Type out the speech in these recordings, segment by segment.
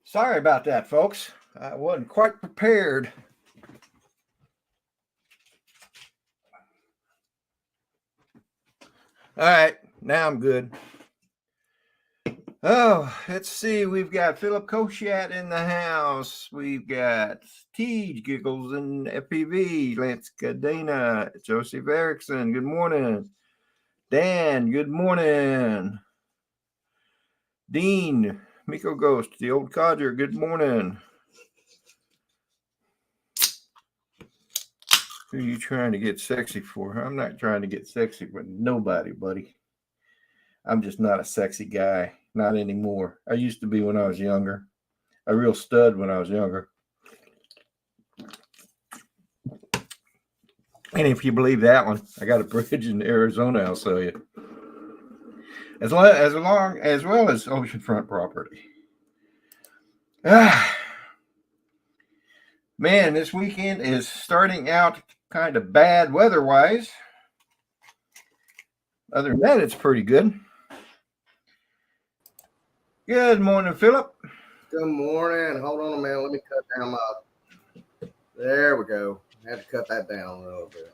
Sorry about that, folks. I wasn't quite prepared. All right, now I'm good. Oh, let's see. We've got Philip Koshat in the house. We've got Tej Giggles and FPV, Lance Cadena, Joseph Erickson. Good morning. Dan, good morning. Dean, Miko Ghost, the old codger. Good morning. Who are you trying to get sexy for? I'm not trying to get sexy with nobody, buddy. I'm just not a sexy guy. Not anymore. I used to be when I was younger. A real stud when I was younger. And if you believe that one, I got a bridge in Arizona, I'll sell you. As well as oceanfront property. Man, this weekend is starting out kind of bad weather-wise. Other than that, it's pretty good. Good morning, Philip. Good morning. Hold on a minute. Let me cut down my. There we go. I had to cut that down a little bit.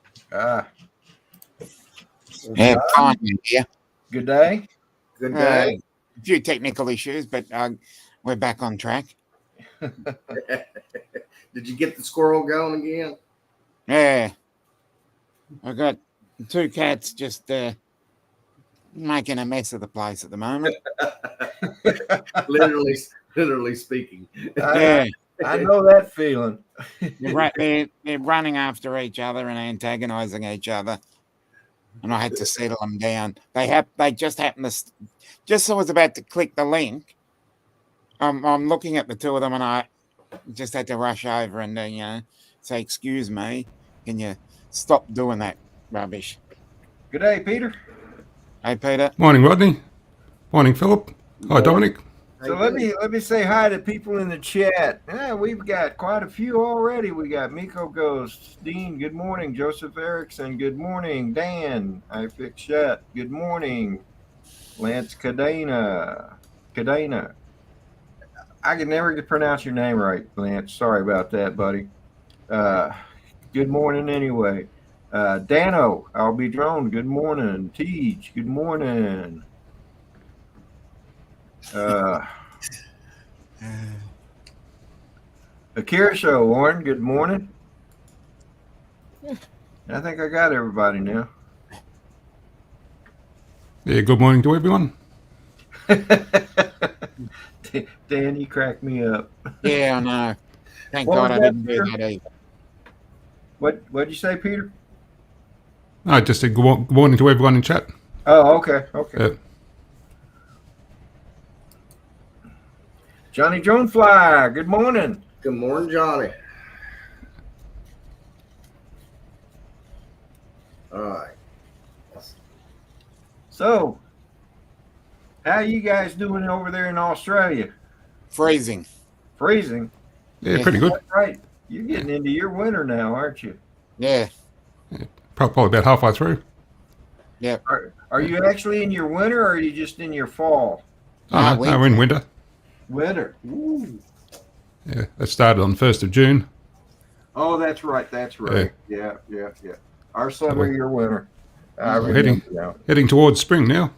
Yeah, fine, yeah. Good day. Good day. A few technical issues, but we're back on track. Did you get the squirrel going again? Yeah. I've got two cats just making a mess of the place at the moment. literally speaking. Yeah. I know that feeling. They're running after each other and antagonizing each other, and I had to settle them down. They just happened to just as I was about to click the link. I'm looking at the two of them, and I just had to rush over and say, "Excuse me, can you stop doing that rubbish?" Good day, Peter. Hey, Peter. Morning, Rodney. Morning, Philip. Hi, Dominic. So let me say hi to people in the chat. We've got quite a few already. We got Miko Ghost, Dean, good morning. Joseph Erickson, good morning. Dan, I fix shut, good morning. Lance Cadena. I can never pronounce your name right, Lance. Sorry about that, buddy. Good morning anyway. Dano, I'll be drone. Good morning. Tej, good morning. Akira Show, Warren, good morning. I think I got everybody now. Yeah, good morning to everyone. Dan, you cracked me up. Yeah, I know. Thank God I didn't do that either. What'd you say, Peter? I just said good morning to everyone in chat. Oh, okay. Johnny Dronefly, good morning. Good morning, Johnny. All right. So, how are you guys doing over there in Australia? Freezing. Yeah, pretty good. That's right. You're getting into your winter now, aren't you? Yeah. Probably about halfway through. Yeah. Are you actually in your winter, or are you just in your fall? No, we're in winter. Winter. Ooh. Yeah, that started on the 1st of June. Oh, that's right. Yeah. Our summer, your winter. We're heading towards spring now.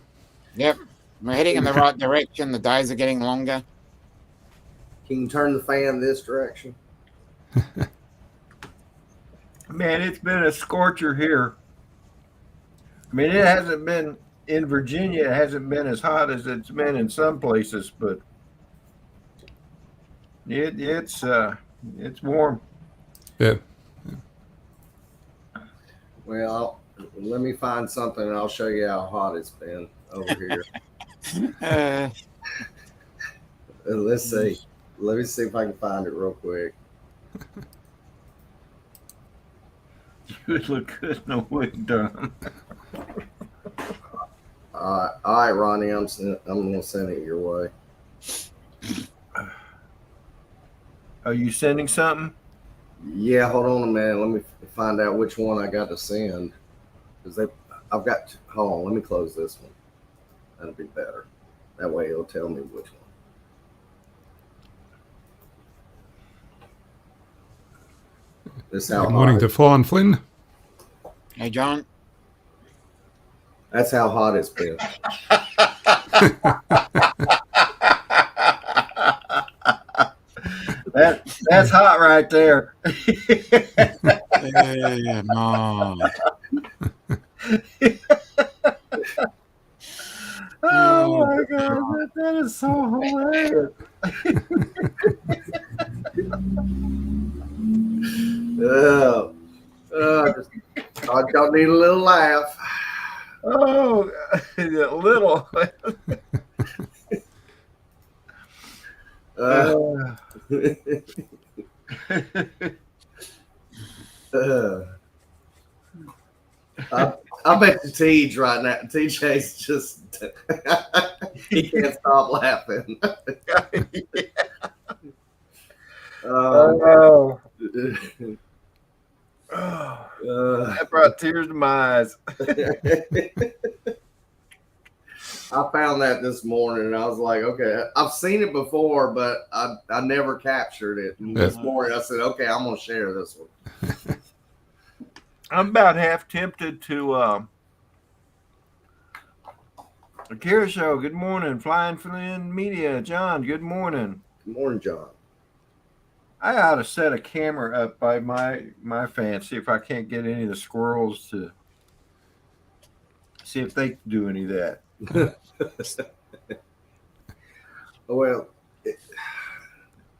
Yep. We're heading in the right direction. The days are getting longer. Can you turn the fan this direction? Man, it's been a scorcher here. I mean, it hasn't been in Virginia. It hasn't been as hot as it's been in some places, but it's warm. Yeah. Well, let me find something and I'll show you how hot it's been over here. Let's see. Let me see if I can find it real quick. You would look good in a wig, Don. All right, Ronnie, I'm gonna send it your way. Are you sending something? Yeah, hold on a minute. Let me find out which one I got to send. Because I've got. Hold on. Let me close this one. That'll be better. That way it'll tell me which one. This how Good morning hot to Flying Flynn. Hey, John. that's how hot it's been. That's hot right there. Yeah, no. Oh my God, that is so hilarious. I y'all need a little laugh. Oh, little. I bet the TJ right now. TJ's just he can't stop laughing. Oh, that brought tears to my eyes. I found that this morning and I was like, okay, I've seen it before, but I never captured it. And this morning I said, okay, I'm gonna share this one. I'm about half tempted to Akira Show. Good morning, Flying Flynn Media. John, good morning. Good morning, John. I ought to set a camera up by my fence, see if I can't get any of the squirrels to see if they can do any of that. Well,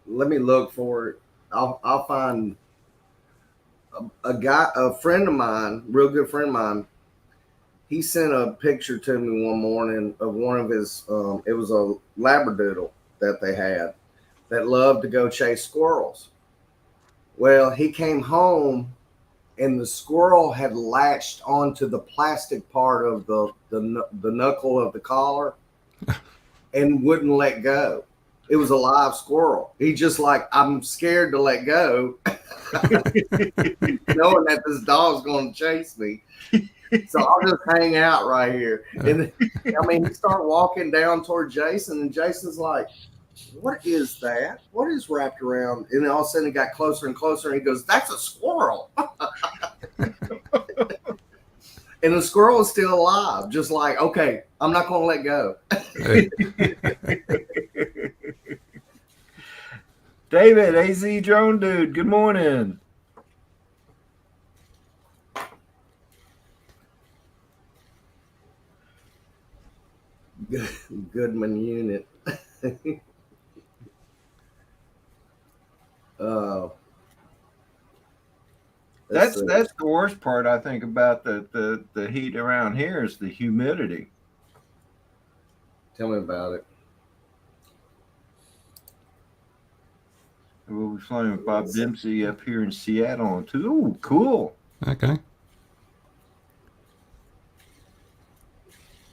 let me look for it. I'll find a friend of mine, real good friend of mine. He sent a picture to me one morning of one of his. It was a Labradoodle that they had that loved to go chase squirrels. Well, he came home and the squirrel had latched onto the plastic part of the knuckle of the collar and wouldn't let go. It was a live squirrel. He just like, I'm scared to let go, knowing that this dog's going to chase me. So I'll just hang out right here. And I mean, he started walking down toward Jason, and Jason's like, what is that? What is wrapped around? And all of a sudden it got closer and closer, and he goes, that's a squirrel. And the squirrel is still alive, just like, okay, I'm not going to let go. David, AZ Drone Dude, good morning. Goodman unit. That's the worst part, I think, about the heat around here is the humidity. Tell me about it. We'll be flying with Bob Dempsey up here in Seattle on Tuesday. Ooh, cool. Okay.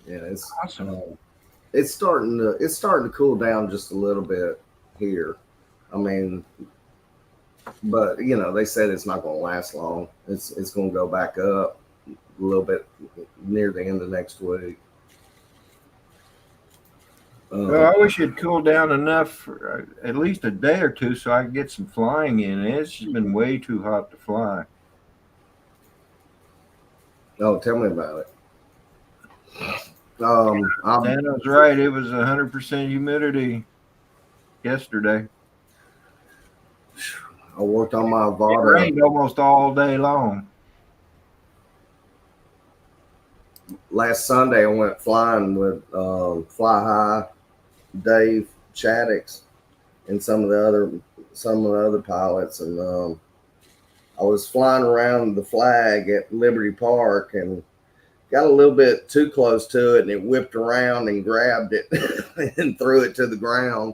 Yeah, it's Awesome. It's starting to cool down just a little bit here. I mean, but you know, they said it's not going to last long. It's going to go back up a little bit near the end of next week. Well, I wish it'd cool down enough for at least a day or two so I can get some flying in. It's just been way too hot to fly. Oh, tell me about it. Dano's right. It was 100% humidity yesterday. I worked on my It Vada. rained almost all day long. Last Sunday, I went flying with Fly High, Dave Shaddix, and some of the other pilots, and I was flying around the flag at Liberty Park and got a little bit too close to it, and it whipped around and grabbed it and threw it to the ground.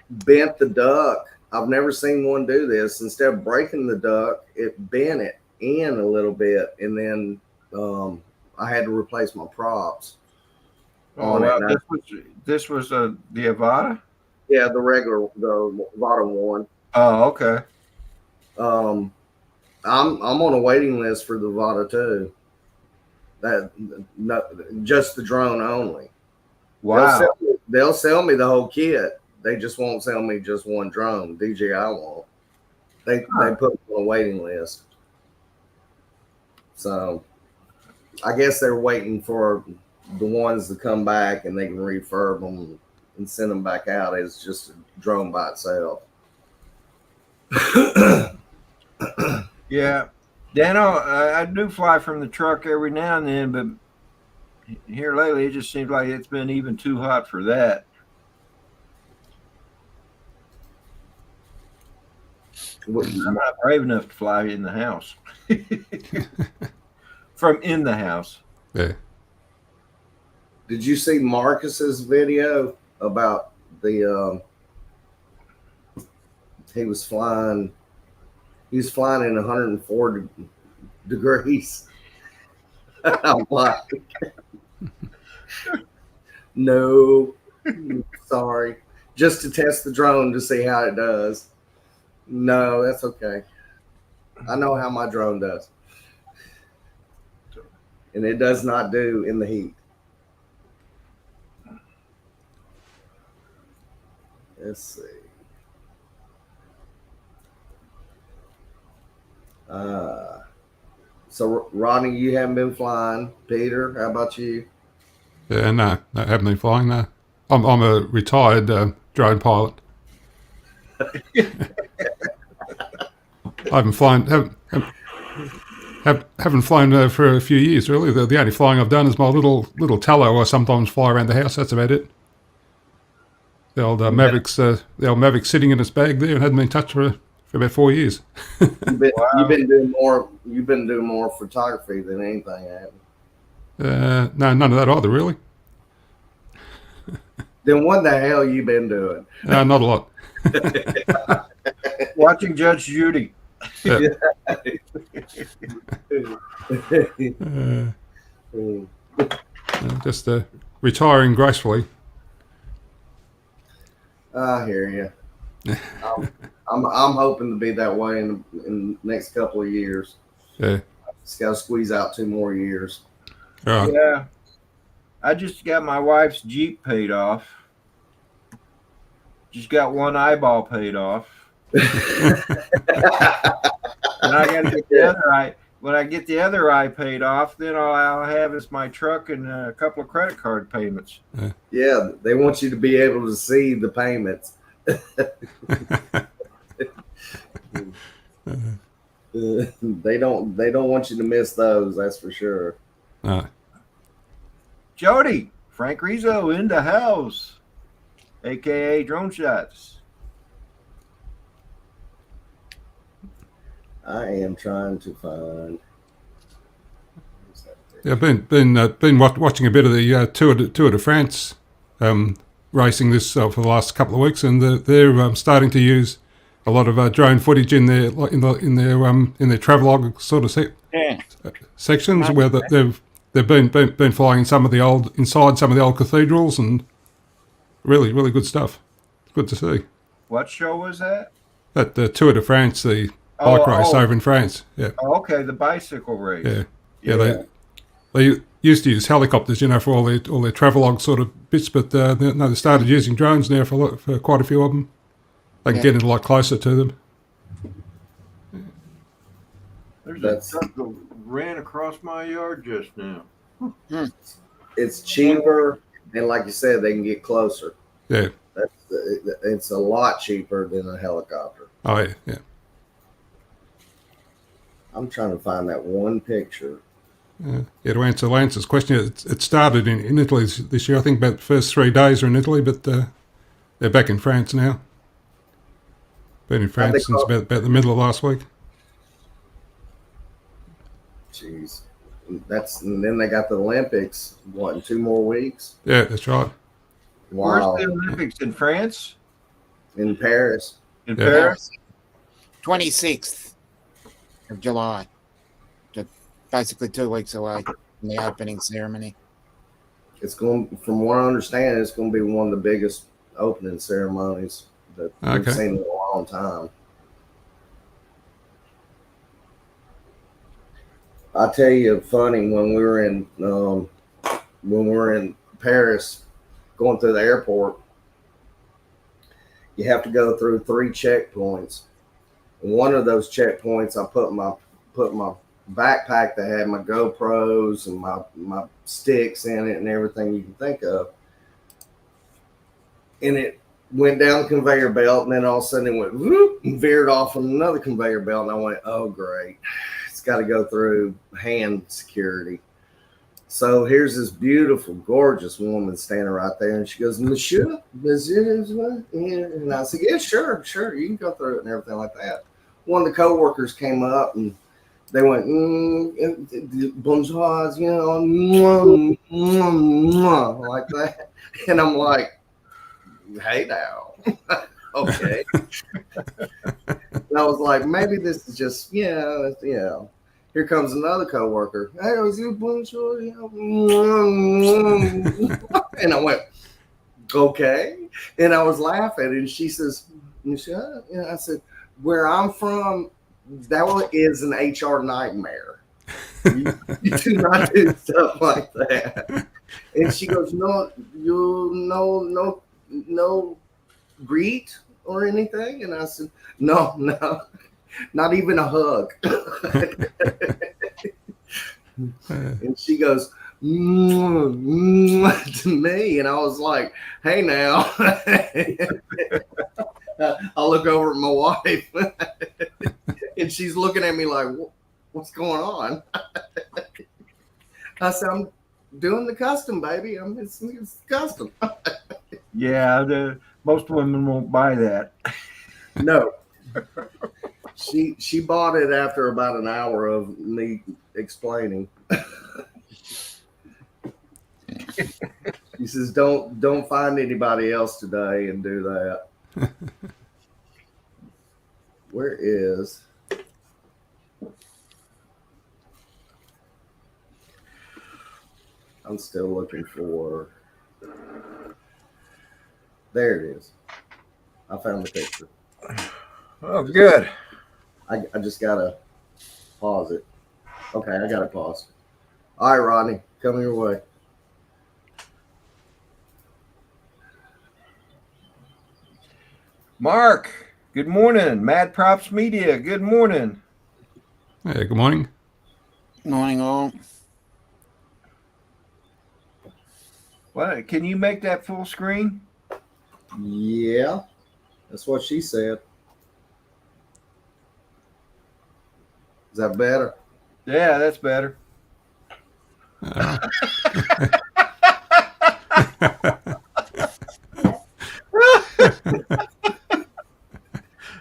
Bent the duck. I've never seen one do this. Instead of breaking the duck, it bent it in a little bit, and then I had to replace my props. Oh, wow. This was the Avata? Yeah, the bottom one. Oh, okay. I'm on a waiting list for the Vada too. Just the drone only. Wow. They'll sell me the whole kit. They just won't sell me just one drone. DJI won't. They put them on a waiting list. So I guess they're waiting for the ones to come back and they can refurb them and send them back out as just a drone by itself. Yeah. Dano, I do fly from the truck every now and then, but here lately it just seems like it's been even too hot for that. I'm not brave enough to fly in the house. From in the house. Yeah. Did you see Marcus's video about the he was flying in 104 degrees. I'm like, no, sorry. Just to test the drone to see how it does. No, that's okay. I know how my drone does. And it does not do in the heat. Let's see. So Rodney, you haven't been flying. Peter, how about you? Yeah, no, I haven't been flying. No, I'm a retired drone pilot. I haven't flown. Haven't flown for a few years. Really, the only flying I've done is my little tallow. I sometimes fly around the house. That's about it. The old Mavericks, sitting in its bag there and hadn't been touched for about 4 years. You've been doing more photography than anything, haven't you? No, none of that either, really. Then what the hell you been doing? Not a lot. Watching Judge Judy. Yeah. Just retiring gracefully. I hear you. I'm hoping to be that way in the next couple of years. Yeah. Just got to squeeze out 2 more years. Yeah. I just got my wife's Jeep paid off. Just got one eyeball paid off. And I got to get the other eye. When I get the other eye paid off, then all I'll have is my truck and a couple of credit card payments. Yeah, they want you to be able to see the payments. They don't want you to miss those, that's for sure. Jody, Frank Rizzo in the house, aka Drone Shots. I am trying to find. Yeah, been watching a bit of the Tour de France racing this for the last couple of weeks, and they're starting to use a lot of drone footage in their travelogue sort of sections where they've been flying inside some of the old cathedrals, and really good stuff. Good to see. What show was that? At the Tour de France, the bike race over in France. Yeah. Oh, okay, the bicycle race. Yeah. They used to use helicopters, for all their travelogue sort of bits, but they started using drones now for quite a few of them. They can get it a lot closer to them. There's a truck that ran across my yard just now. It's cheaper, and like you said, they can get closer. Yeah. It's a lot cheaper than a helicopter. Oh, yeah. I'm trying to find that one picture. To answer Lance's question, it started in Italy this year. I think about the first 3 days are in Italy, but they're back in France now. Been in France since about the middle of last week. Jeez. And then they got the Olympics, in 2 more weeks? Yeah, that's right. Wow. Where's the Olympics? In France? In Paris. In Paris? 26th of July. Basically 2 weeks away from the opening ceremony. It's going, from what I understand, it's going to be one of the biggest opening ceremonies that we've seen in a long time. I tell you, funny, when we were in Paris, going through the airport, you have to go through 3 checkpoints, One of those checkpoints, I put my backpack that had my GoPros and my sticks in it and everything you can think of. And it went down the conveyor belt, and then all of a sudden it went whoop, and veered off on another conveyor belt. And I went, oh, great. It's got to go through hand security. So here's this beautiful, gorgeous woman standing right there. And she goes, Monsieur, and I said, yeah, sure, you can go through it and everything like that. One of the coworkers came up and they went, bonjour, you know, like that. And I'm like, hey now. Okay. And I was like, maybe this is just, yeah. Here comes another coworker. Hey, was you bonjour? And I went, okay. And I was laughing, and she says, Michelle? And I said, where I'm from, that one is an HR nightmare. You do not do stuff like that. And she goes, no, no greet or anything. And I said, no, not even a hug. And she goes, to me. And I was like, hey now. I look over at my wife and she's looking at me like, what's going on? I said, I'm doing the custom, baby. It's custom. Yeah, most women won't buy that. No. She bought it after about an hour of me explaining. She says, don't find anybody else today and do that. Where is I'm still looking for there it is. I found the picture. Oh, good. I just gotta pause it. Okay, I got it paused. All right, Rodney, coming your way. Mark, good morning. Mad Props Media, good morning. Hey, good morning. Morning, all. What? Can you make that full screen? Yeah, that's what she said. Is that better? Yeah, that's better.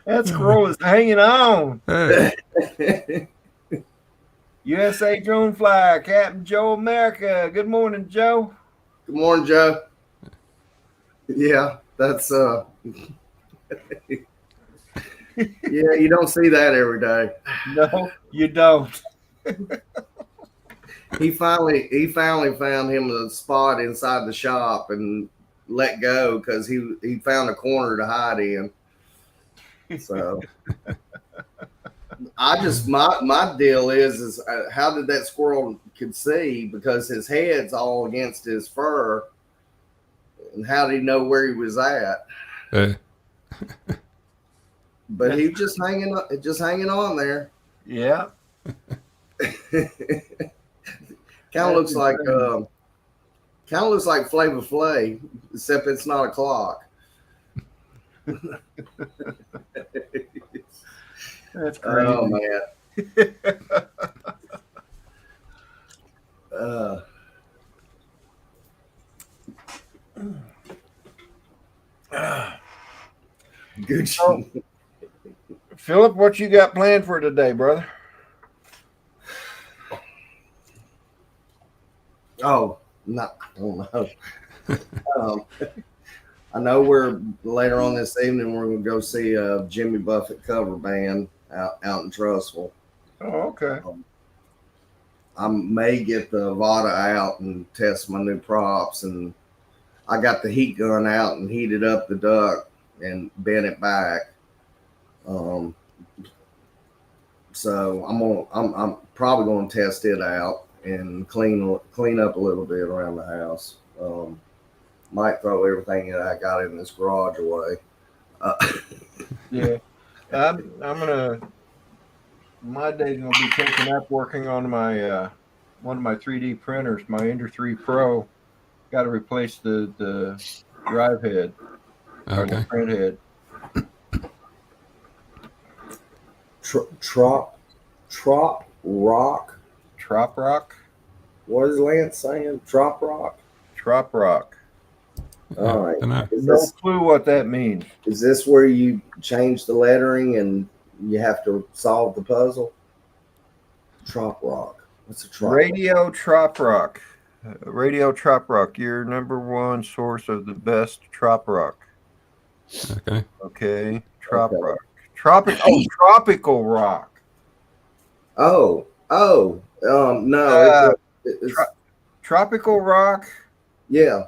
That squirrel is hanging on. Hey. USA Drone Flyer, Captain Joe America. Good morning, Joe. Good morning, Joe. Yeah, that's yeah, you don't see that every day. No, you don't. He finally found him a spot inside the shop and let go because he found a corner to hide in. So I just my deal is how did that squirrel could see, because his head's all against his fur, and how did he know where he was at? But he was just hanging on there. Yeah. Kind of looks like Flavor Flav, except it's not a clock. That's crazy. Oh man. Good. So, Philip, what you got planned for today, brother? Oh, no, I don't know. I know we're later on this evening. We're going to go see a Jimmy Buffett cover band out in Trussville. Oh, okay. I may get the Vada out and test my new props, and I got the heat gun out and heated up the duck and bent it back. So I'm probably going to test it out and clean up a little bit around the house. Might throw everything that I got in this garage away. Yeah. My day's gonna be taken up working on my one of my 3D printers, my Ender 3 Pro. Got to replace the drive head or the Okay. print head. Trop rock. Trop rock. What is Lance saying? Trop rock. Trop rock. All right. Dunno. No clue what that means. Is this where you change the lettering and you have to solve the puzzle? Trop rock. What's a trop? Radio Trop Rock. Radio Trop Rock, your number one source of the best trop rock. Okay. Okay, trop Okay. rock. Tropical rock. No. It's Tropical rock yeah.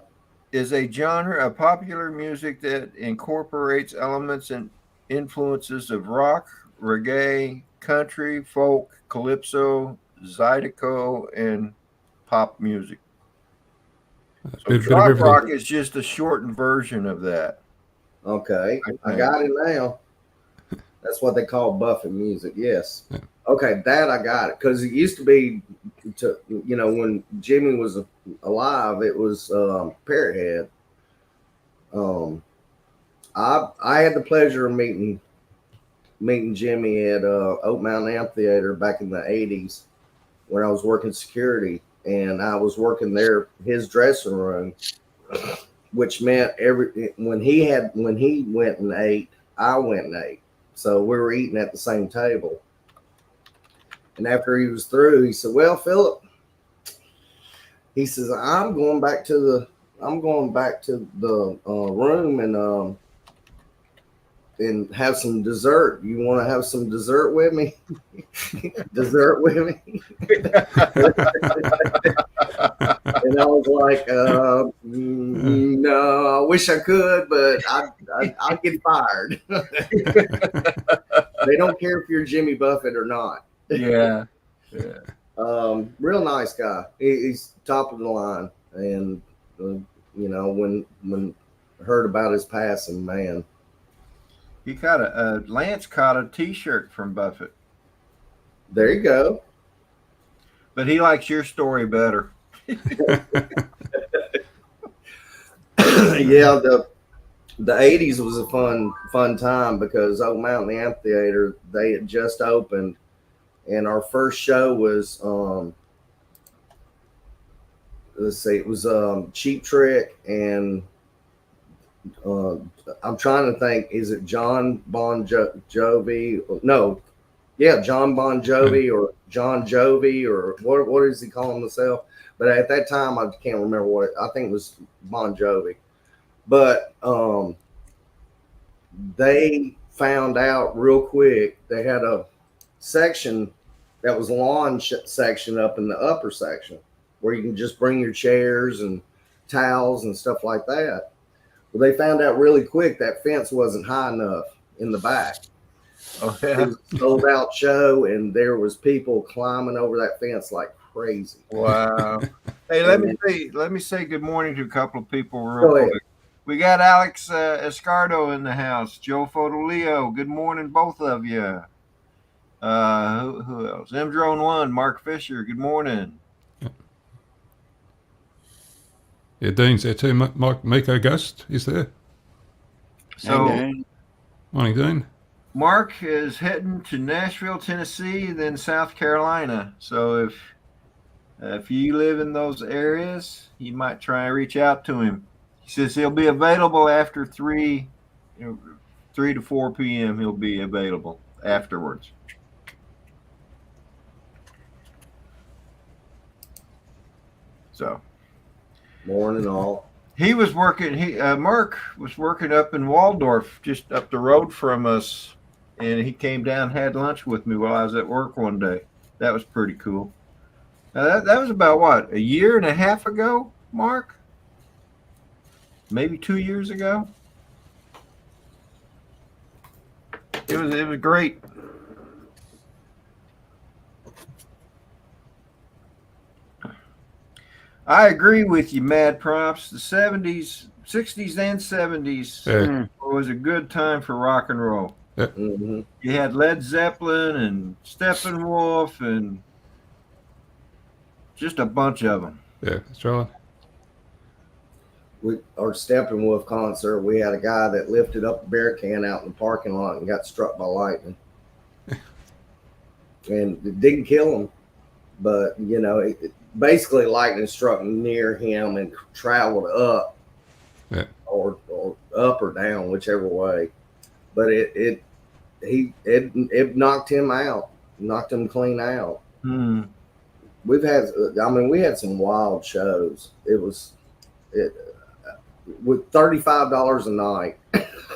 is a genre of popular music that incorporates elements and influences of rock, reggae, country, folk, calypso, zydeco, and pop music. So Bit of trop everything. rock is just a shortened version of that. Okay. I think. got it now. That's what they call Buffett music. Yes. Yeah. Okay, that I got it because it used to be, when Jimmy was alive, it was Parrot Head. I had the pleasure of meeting Jimmy at Oak Mountain Amphitheater back in the '80s when I was working security, and I was working there his dressing room, which meant when he went and ate, I went and ate. So we were eating at the same table. And after he was through, he said, "Well, Philip," he says, I'm going back to the room and have some dessert. You want to have some dessert with me?" Dessert with me? And I was like, "No, I wish I could, but I'll get fired." They don't care if you're Jimmy Buffett or not. Yeah. Real nice guy. He's top of the line, and when I heard about his passing, man. He caught Lance caught a T-shirt from Buffett, There you go. but he likes your story better. Yeah, the '80s was a fun time because Oak Mountain Amphitheater, they had just opened, and our first show was it was Cheap Trick and I'm trying to think, is it John Bon Jovi? No, yeah, John Bon Jovi or John Jovi or what does he call himself? But at that time, I can't remember what I think it was Bon Jovi. But they found out real quick they had a section that was lawn section up in the upper section where you can just bring your chairs and towels and stuff like that. Well, they found out really quick that fence wasn't high enough in the back. Oh, It yeah. was a sold out show, and there was people climbing over that fence like crazy. Wow. Hey, let me say good morning to a couple of people real Go ahead. quick. We got Alex Escardo in the house. Joe Fotoleo. Good morning, both of you. Who else? M Drone One. Mark Fisher. Good morning. Yeah, Dean's there too. Miko Ghost is there. So And, Morning, Dean. Mark is heading to Nashville, Tennessee, then South Carolina. So if you live in those areas, you might try and reach out to him. He says he'll be available after 3 to 4 p.m. He'll be available afterwards. So Morning all. he was working. Mark was working up in Waldorf, just up the road from us, and he came down and had lunch with me while I was at work one day. That was pretty cool. Now that was about what, a year and a half ago, Mark? Maybe 2 years ago. It was great. I agree with you, Mad Props. The 70s, 60s and 70s Yeah. was a good time for rock and roll. Mm-hmm. You had Led Zeppelin and Steppenwolf and just a bunch of them. Yeah, that's right. Our Steppenwolf concert, we had a guy that lifted up a beer can out in the parking lot and got struck by lightning. And it didn't kill him, but basically lightning struck near him and traveled up, or up or down, whichever way. But it knocked him out, knocked him clean out. Hmm. We had some wild shows. With $35 a night.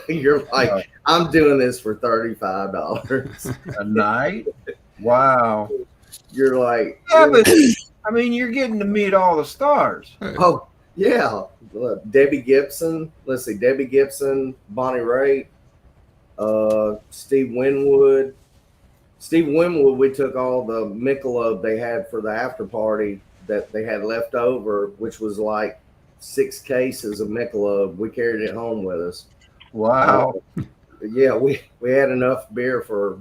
You're like, I'm doing this for $35 a night. Wow. You're like, yeah, but I mean, you're getting to meet all the stars. Oh yeah, Debbie Gibson. Let's see, Debbie Gibson, Bonnie Raitt, Steve Winwood. Steve Winwood, we took all the Michelob they had for the after party that they had left over, which was like 6 cases of Michelob. We carried it home with us. Wow. Yeah, we had enough beer for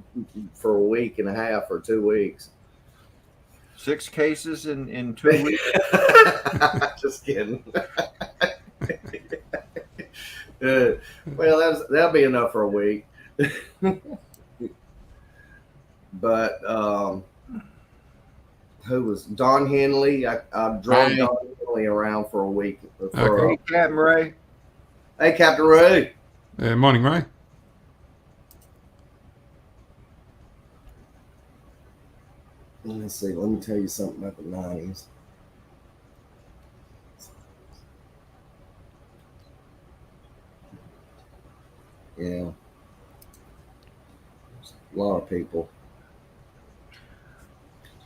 a week and a half or 2 weeks. 6 cases in 2 weeks. Just kidding. Well, that'll be enough for a week. But who was Don Henley? I drove Don Henley around for a week. Hey, Captain Ray. Hey, Captain Ray. Morning, Ray. Let's see. Let me tell you something about the 90s. Yeah. A lot of people.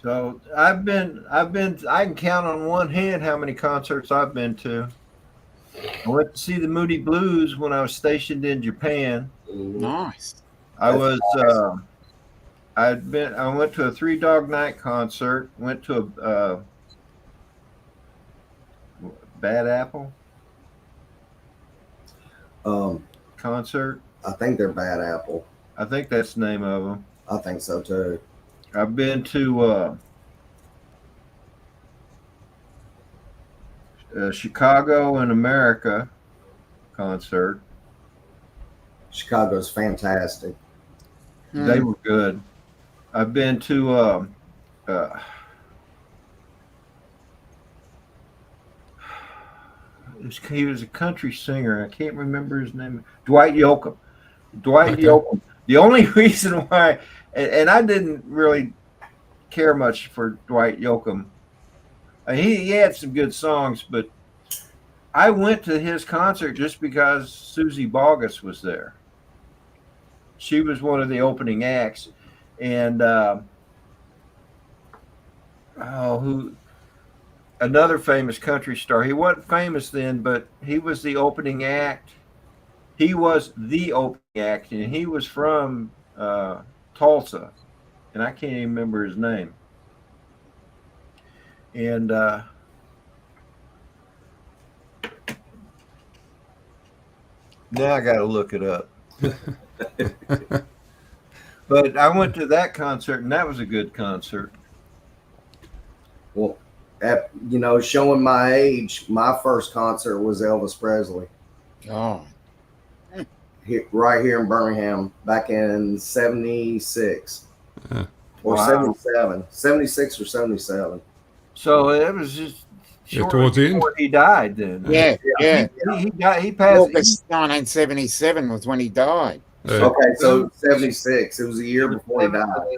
So I can count on one hand how many concerts I've been to. I went to see the Moody Blues when I was stationed in Japan. Nice. I went to a Three Dog Night concert, went to a Bad Apple concert. I think they're Bad Apple. I think that's the name of them. I think so too. I've been to Chicago in America concert. Chicago's fantastic. They were good. I've been to he was a country singer. I can't remember his name. Dwight Yoakam. Yoakam. The only reason why, and I didn't really care much for Dwight Yoakam. He had some good songs, but I went to his concert just because Susie Bogus was there. She was one of the opening acts, and another famous country star. He wasn't famous then, but he was the opening act. He was the opening act, and he was from Tulsa, and I can't even remember his name. And now I got to look it up. But I went to that concert, and that was a good concert. Well, showing my age, my first concert was Elvis Presley. Oh. Right here in Birmingham back in 76. Or Wow. 77. 76 or 77. So it was just towards the end. before he died then. Yeah. He died. He passed. August 1977 was when he died. Okay, so 76. It was a year before he died.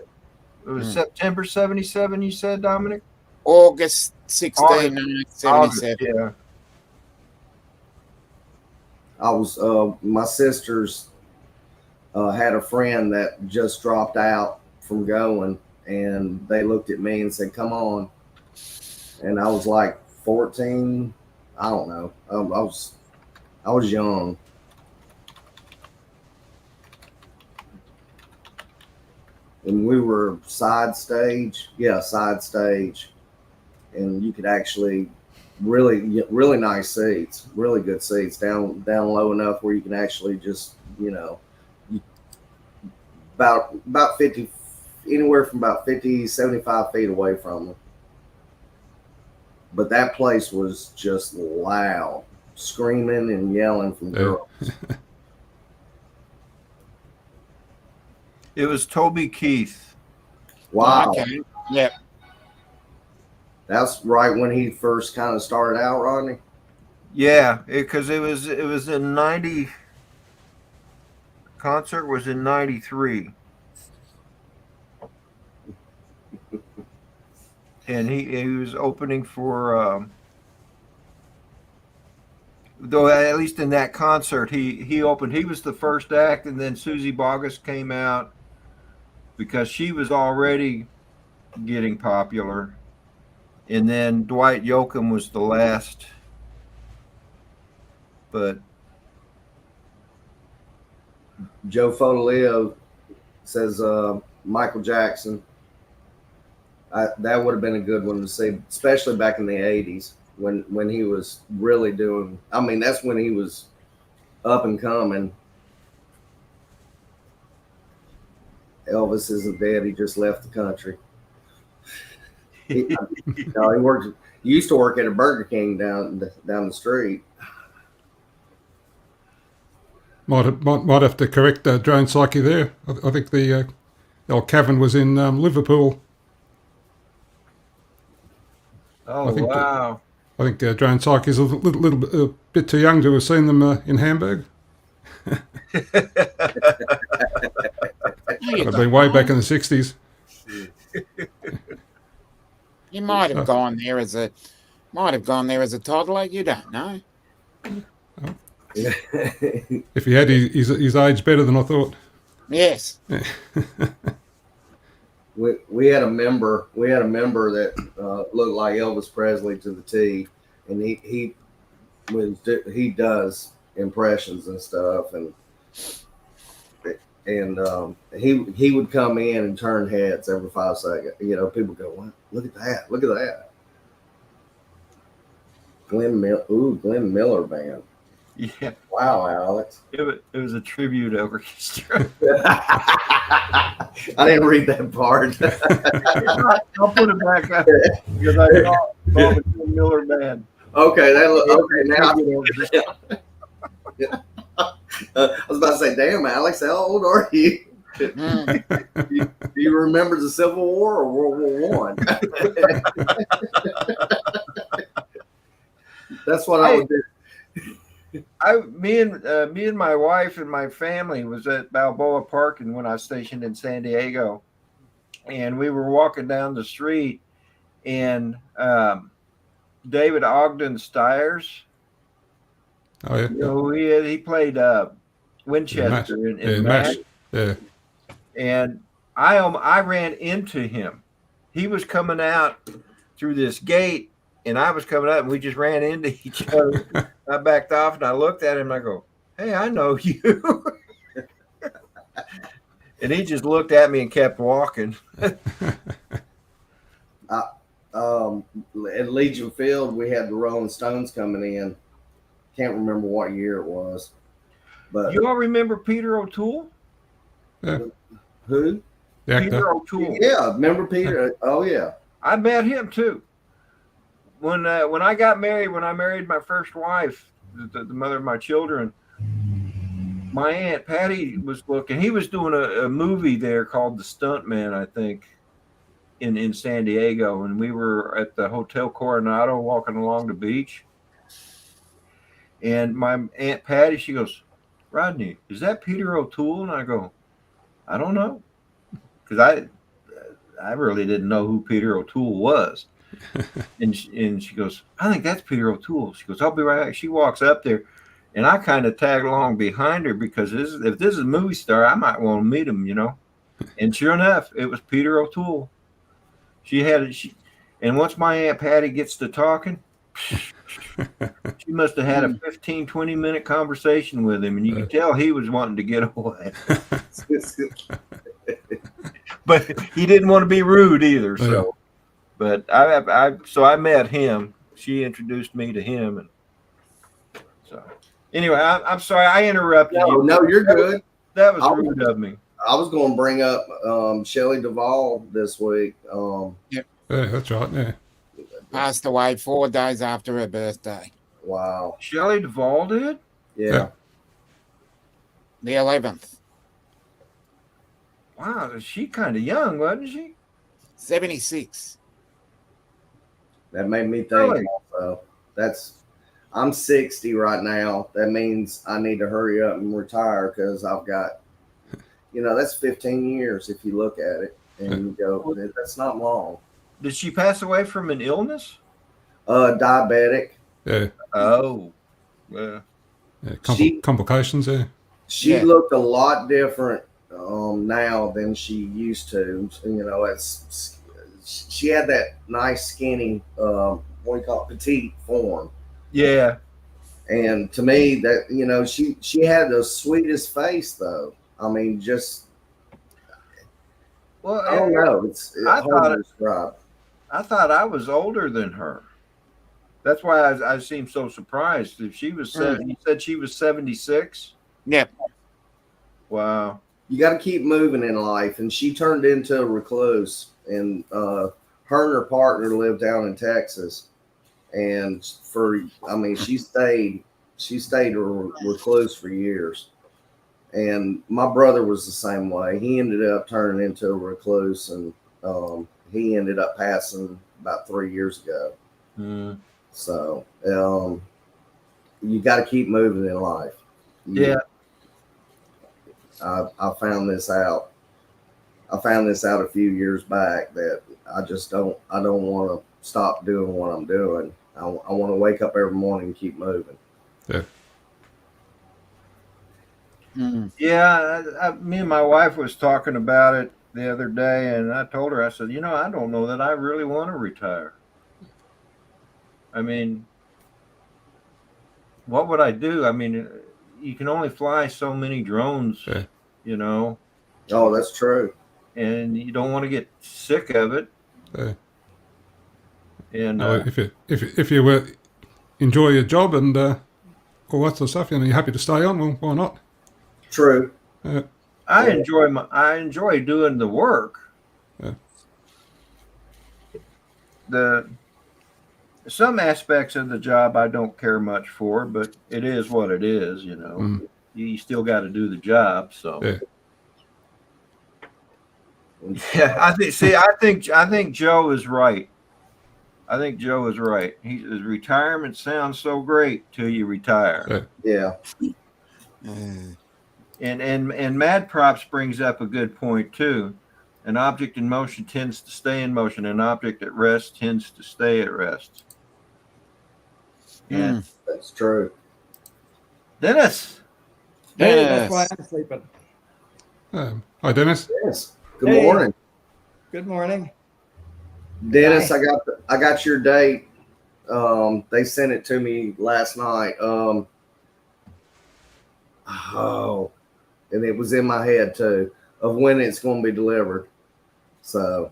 It was September 77, you said, Dominic? August 16, 1977. Yeah. I was my sisters had a friend that just dropped out from going, and they looked at me and said, "Come on." And I was like 14. I don't know. I was young. And we were side stage, and you could actually really nice seats, really good seats down low enough where you can actually just about 50, anywhere from about 50, 75 feet away from them. But that place was just loud, screaming and yelling from girls. It was Toby Keith. Wow. Okay. Yep. That's right when he first kind of started out, Rodney. Yeah, because it was in 90. Concert was in 93. And he was opening for though at least in that concert he opened. He was the first act, and then Susie Bogus came out because she was already getting popular, and then Dwight Yoakam was the last. But Joe Fodolio says Michael Jackson. That would have been a good one to see, especially back in the 80s when he was really doing. I mean, that's when he was up and coming. Elvis isn't dead. He just left the country. He worked. He used to work at a Burger King down the street. Might have to correct drone psyche there. I think the old cavern was in Liverpool. oh I think wow. I think drone psyche is a little bit too young to have seen them in Hamburg. Would have been way back in the 60s. You might have gone there as a toddler. You don't know. If he had, he's aged better than I thought. Yes. We had a member that looked like Elvis Presley to the T, and he does impressions and stuff, and he would come in and turn heads every 5 seconds. You know, people go, "What? Look at that! Look at that!" Glenn Miller Band. Yeah. Wow, Alex. It was a tribute orchestra. I didn't read that part. I'll put it back up because I saw the Glenn Miller Band. Okay, now. I was about to say, damn, Alex, how old are you? Do you remember the Civil War or World War I? That's what I would do. Me and my wife and my family was at Balboa Park, and when I was stationed in San Diego, and we were walking down the street, and David Ogden Stiers. Oh yeah. You know, he played Winchester in MASH. Yeah. And I ran into him. He was coming out through this gate, and I was coming up, and we just ran into each other. I backed off, and I looked at him. And I go, "Hey, I know you." And he just looked at me and kept walking. At Legion Field, we had the Rolling Stones coming in. Can't remember what year it was, but You all remember Peter O'Toole? Yeah. Who? The actor. Peter O'Toole. Yeah, remember Peter? Oh yeah. I met him too. When I got married, when I married my first wife, the mother of my children, my Aunt Patty was looking. He was doing a movie there called The Stuntman, I think, in San Diego, and we were at the Hotel Coronado walking along the beach. And my Aunt Patty, she goes, "Rodney, is that Peter O'Toole?" And I go, "I don't know," because I really didn't know who Peter O'Toole was. And she goes, "I think that's Peter O'Toole." She goes, "I'll be right back." She walks up there, and I kind of tag along behind her because if this is a movie star, I might want to meet him, you know. And sure enough, it was Peter O'Toole. And once my Aunt Patty gets to talking, she must have had a 15, 20-minute conversation with him, and you could tell he was wanting to get away. But he didn't want to be rude either, so. But I met him. She introduced me to him, and so anyway, I'm sorry I interrupted you. No, you're good. That was rude of me. I was going to bring up Shelley Duvall this week. Yeah, that's right. Yeah. Passed away 4 days after her birthday, Wow. Shelley Duvall did? Yeah. the 11th. Wow, she kind of young, wasn't she? 76. That made me think Really? also. I'm 60 right now. That means I need to hurry up and retire because I've got, that's 15 years if you look at it and you go, that's not long. Did she pass away from an illness? Diabetic. Yeah. Oh, well. Yeah. She- Complications there. She Yeah. looked a lot different now than she used to. She had that nice skinny, what do you call it, petite form. Yeah. And to me, that she had the sweetest face, though. I mean, just Well, I don't know. It's I hard to describe. I thought I was older than her. That's why I seemed so surprised. If she was, you said she was 76. Yep. Wow. You got to keep moving in life, and she turned into a recluse. And her and her partner lived down in Texas, and she stayed a recluse for years. And my brother was the same way. He ended up turning into a recluse, and he ended up passing about 3 years ago. Mm. So you got to keep moving in life. Yeah. I found this out. I found this out a few years back that I don't want to stop doing what I'm doing. I want to wake up every morning and keep moving. Yeah. Yeah. Me and my wife was talking about it the other day, and I told her, I said, I don't know that I really want to retire. I mean, what would I do? I mean, you can only fly so many drones, Yeah. Oh, that's true. And you don't want to get sick of it. Yeah. And No, if you enjoy your job and all that sort of stuff, you're happy to stay on. Well, why not? True. I enjoy doing the work. Yeah. Some aspects of the job I don't care much for, but it is what it is. You still got to do the job. So Yeah. yeah, I think Joe is right. I think Joe is right. His retirement sounds so great till you retire. Yeah. And Mad Props brings up a good point too. An object in motion tends to stay in motion. An object at rest tends to stay at rest. Yeah, That's true. Dennis. Hey, that's why I'm sleeping. Hi, Dennis. Yes. Good Hey. morning, Good morning. Dennis. Hi. I got your date. They sent it to me last night. And it was in my head too of when it's going to be delivered. So,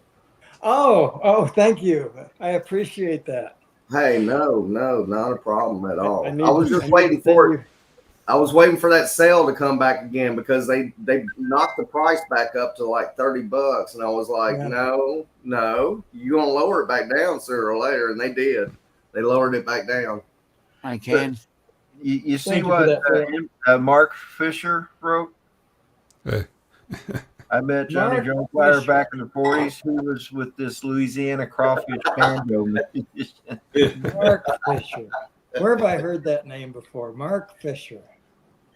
Oh, thank you. I appreciate that. hey, no, not a problem at all. I I, need was to- just I need waiting to send for it. you- I was waiting for that sale to come back again because they knocked the price back up to like $30, and I was like, Yeah. no, you gonna lower it back down sooner or later, and they did. They lowered it back down. I can. You see Thank you for what that, Mark Fisher wrote? Yeah. I met Johnny Mark Jones Flyer Fisher. back in the 40s. He was with this Louisiana crawfish banjo musician. Mark Fisher. Where have I heard that name before? Mark Fisher.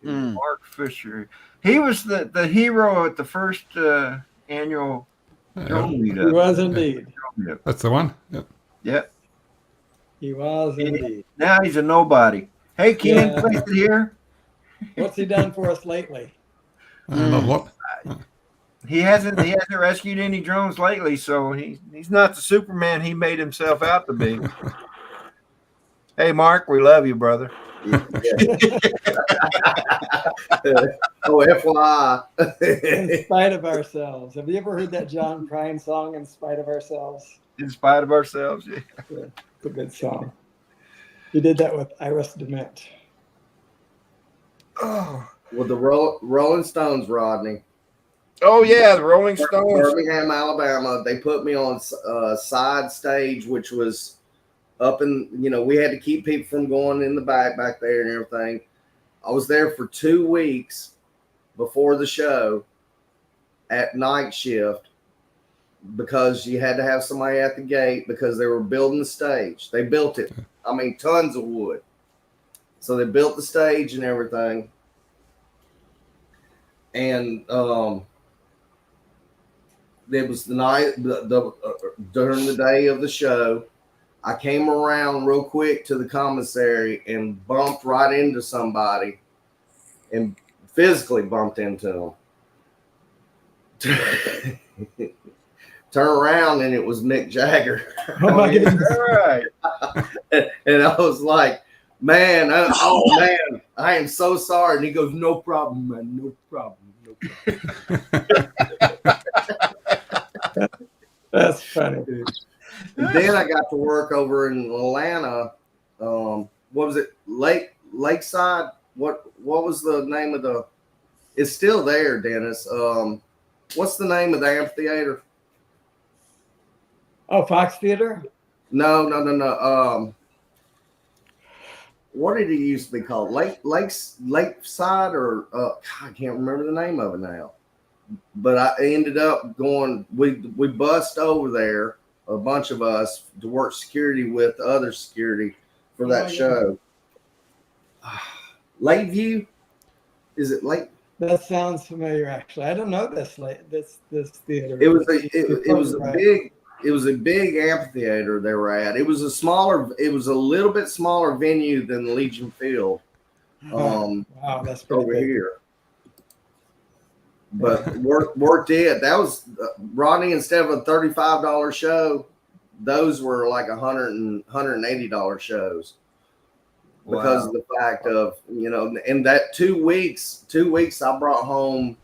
Mark Fisher. He was the hero at the first annual drone He meetup. was indeed. That's the one. Yep. Yep. He was indeed. Now he's a nobody. Hey, Ken, Yeah. place it here. What's he done for us lately? Not a lot. He hasn't rescued any drones lately, so he's not the Superman he made himself out to be. Hey, Mark, we love you, brother. Oh, FYI. In spite of ourselves. Have you ever heard that John Prine song, In Spite of Ourselves? In spite of ourselves, yeah. It's a good song. He did that with Iris DeMent. Oh, With the Rolling Stones, Rodney. Oh yeah, the Rolling Stones. Birmingham, Alabama. They put me on side stage, which was up in, we had to keep people from going in the back there and everything. I was there for 2 weeks before the show at night shift because you had to have somebody at the gate because they were building the stage. They built it. I mean, tons of wood. So they built the stage and everything. And it was the night during the day of the show. I came around real quick to the commissary and bumped right into somebody and physically bumped into them. Turn around and it was Mick Jagger. Oh my goodness. All right. And I was like, man, I am so sorry. And he goes, no problem, man, no problem. That's funny. And then I got to work over in Atlanta. What was it? Lakeside? What was the name of the? It's still there, Dennis. What's the name of the amphitheater? Oh, Fox Theater? No. What did it used to be called? Lakeside or I can't remember the name of it now. But I ended up going. We bussed over there, a bunch of us, to work security with other security for that show. Lakeview, is it Lake? That sounds familiar. Actually, I don't know this theater. It was a big amphitheater they were at. It was a little bit smaller venue than Legion Field. Wow, that's pretty over big. here. But worked it. That was Rodney. Instead of a $35 show, those were like $180 shows because of the fact of in that 2 weeks, I brought home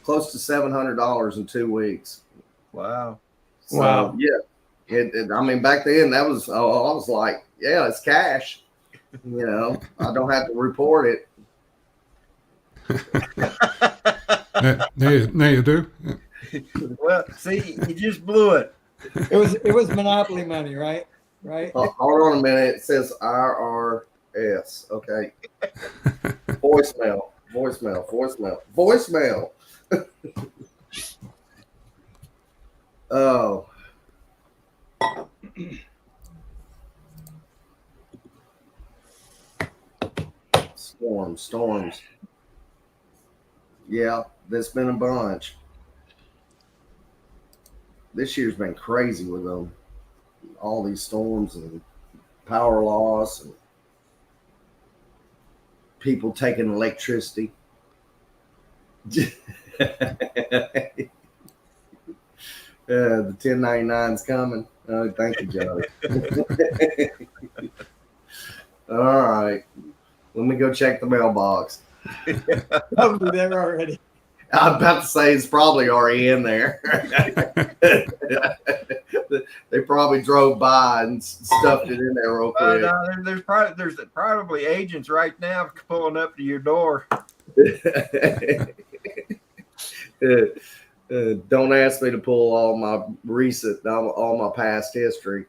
close to $700 in 2 weeks. Wow. So, Wow. Yeah. I mean, back then I was like, yeah, it's cash. I don't have to report it. Now you do. Well, see, you just blew it. It was Monopoly money, right? Right. Hold on a minute. It says IRS. Okay. Voicemail. Oh. Storms. Yeah, there's been a bunch. This year's been crazy with them. All these storms and power loss and people taking electricity. The 1099's coming. Oh, thank you, Joe. All right. Let me go check the mailbox. Probably there already. I'm about to say it's probably already in there. They probably drove by and stuffed it in there real quick. No, there's probably agents right now pulling up to your door. Don't ask me to pull all my past history.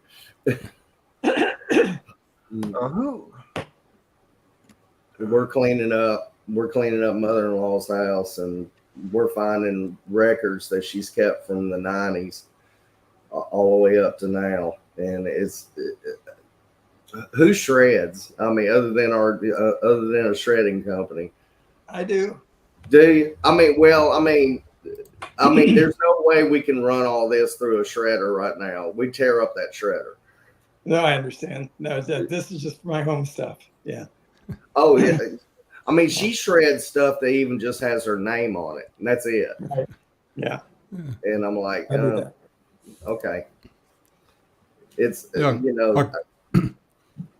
Who? We're cleaning up mother-in-law's house, and we're finding records that she's kept from the 90s all the way up to now. And who shreds? I mean, other than a shredding company. I do. Do you? I mean, there's no way we can run all this through a shredder right now. We tear up that shredder. No, I understand. No, this is just my home stuff. Yeah. Oh yeah. I mean, she shreds stuff that even just has her name on it, and that's it. Right. Yeah. And I'm like, I do that. okay. It's Yeah,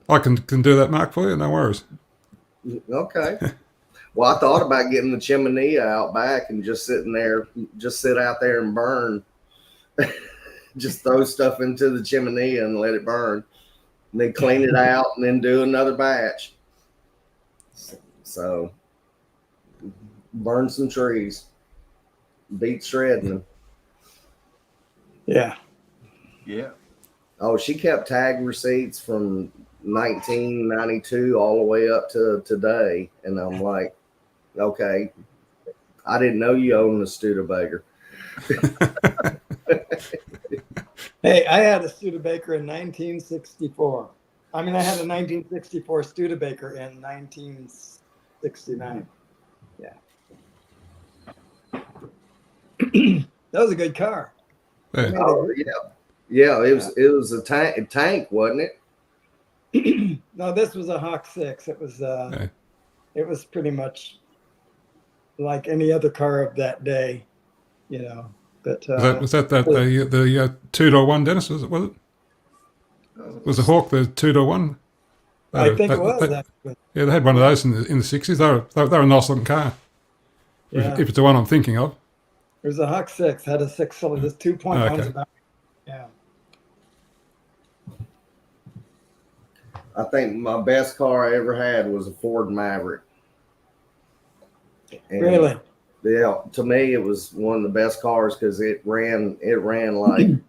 I can do that, Mark, for you. No worries. okay. Well, I thought about getting the chimney out back and just sit out there and burn. Just throw stuff into the chimney and let it burn. And then clean it out and then do another batch. So burn some trees. beat shredding. Yeah. Yeah. Oh, she kept tag receipts from 1992 all the way up to today, and I'm like, okay, I didn't know you owned a Studebaker. Hey, I had a Studebaker in 1964. I mean, I had a 1964 Studebaker in 1969. Yeah. That was a good car. Yeah. Oh yeah, it was a tank, wasn't it? No, this was a Hawk 6. It was Yeah. it was pretty much like any other car of that day, you know. But Was that the 2-door-1, Dennis? Was it? Was the Hawk the 2-door-1? I think it was actually. Yeah, they had one of those in the 60s. They were a nice looking car. Yeah. If it's the one I'm thinking of. It was a Hawk 6, had a 6-cylinder, 2.1. Okay. Yeah. I think my best car I ever had was a Ford Maverick. And Really? yeah, to me it was one of the best cars because it ran like it.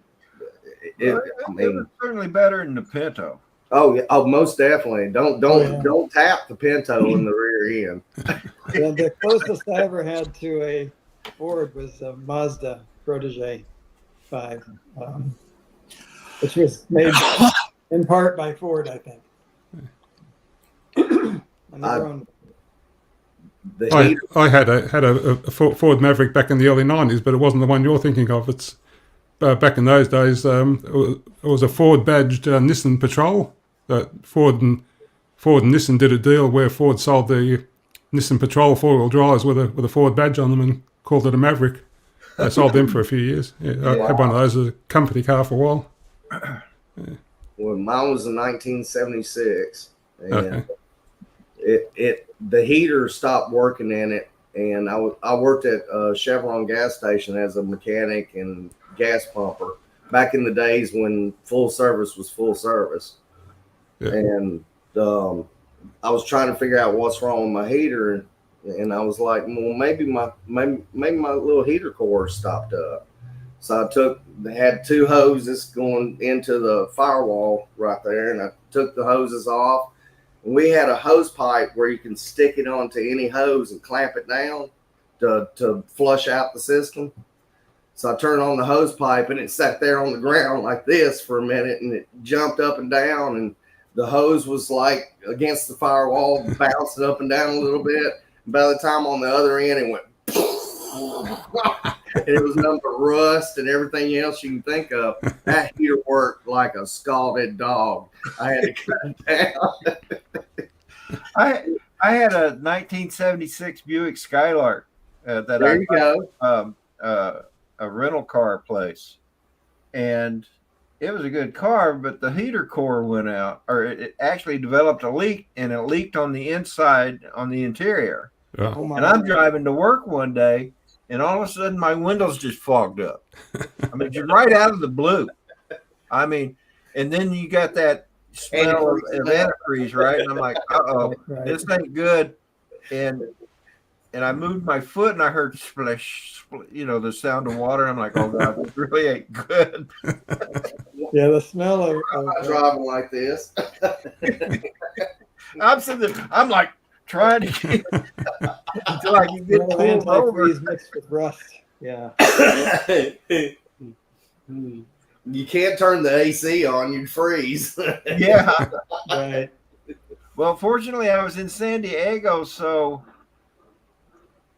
Well, I it mean, was certainly better than the Pinto. oh yeah, oh most definitely. Don't yeah. don't tap the Pinto in the rear end. Yeah, the closest I ever had to a Ford was a Mazda Protege 5, which was made in part by Ford, I think. On their own. The I heater, had a Ford Maverick back in the early 90s, but it wasn't the one you're thinking of. It's back in those days. It was a Ford badged Nissan Patrol. Ford and Nissan did a deal where Ford sold the Nissan Patrol 4-wheel drives with a Ford badge on them and called it a Maverick. They sold them for a few years. Yeah, I had one of those as a company car for a while. well, mine was in 1976, and Okay. the heater stopped working in it, and I worked at a Chevron gas station as a mechanic and gas pumper back in the days when full service was full service. Yeah. And I was trying to figure out what's wrong with my heater, and I was like, well, maybe my little heater core stopped up. So I had two hoses going into the firewall right there, and I took the hoses off. And we had a hose pipe where you can stick it onto any hose and clamp it down to flush out the system. So I turned on the hose pipe, and it sat there on the ground like this for a minute, and it jumped up and down, and the hose was like against the firewall, bouncing up and down a little bit. And by the time on the other end, it went, and it was nothing but rust and everything else you can think of. That heater worked like a scalded dog. I had to cut it down. I had a 1976 Buick Skylark that There you go. A rental car place, and it was a good car, but the heater core went out, or it actually developed a leak, and it leaked on the inside on the interior. Yeah. Oh my And I'm God. driving to work one day, and all of a sudden my windows just fogged up. I mean, just right out of the blue. I mean, and then you got that smell of antifreeze, right? And I'm like, uh-oh, Right. this ain't good. And I moved my foot, and I heard splash, the sound of water. I'm like, oh God, this really ain't good. Yeah, the smell of I'm not driving like this. I'm sitting there, I'm like trying to get until I can get pulled over. antifreeze mixed with rust. Yeah. You can't turn the AC on, you'd freeze. Yeah. Right. Well, fortunately, I was in San Diego, so